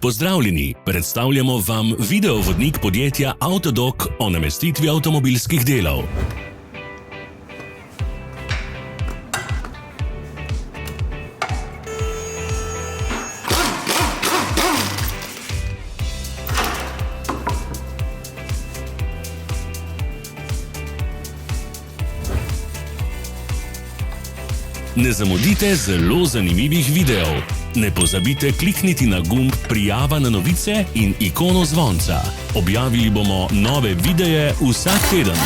Pozdravljeni, predstavljamo vam videovodnik podjetja Avtodok o namestitvi avtomobilskih delov. Ne zamudite zelo zanimivih videov. Ne pozabite klikniti na gumb Prijava na novice in ikono zvonca. Objavili bomo nove videe vsak teden.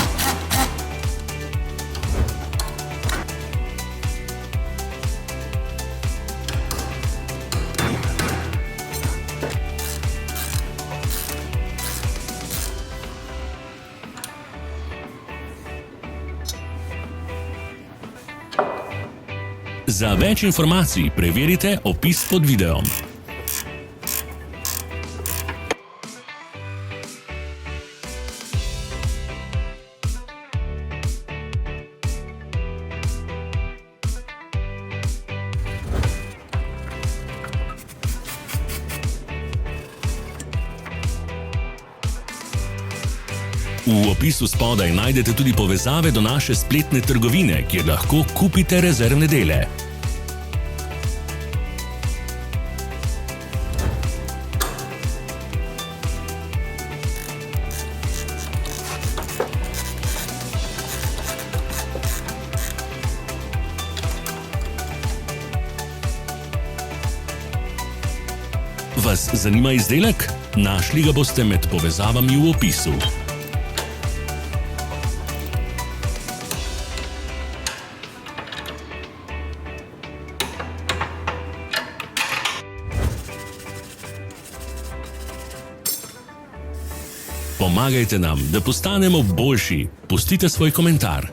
Za več informacij preverite opis pod videom. V opisu spodaj najdete tudi povezave do naše spletne trgovine, kjer lahko kupite rezervne dele. Vas zanima izdelek? Našli ga boste med povezavami v opisu. Pomagajte nam, da postanemo boljši. Pustite svoj komentar.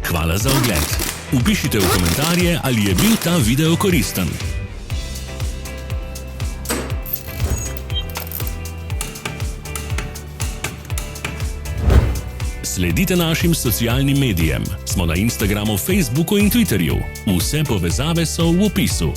Hvala za ogled. Vpišite v komentarje, ali je bil ta video koristen. Sledite našim socialnim medijem. Smo na Instagramu, Facebooku in Twitterju. Vse povezave so v opisu.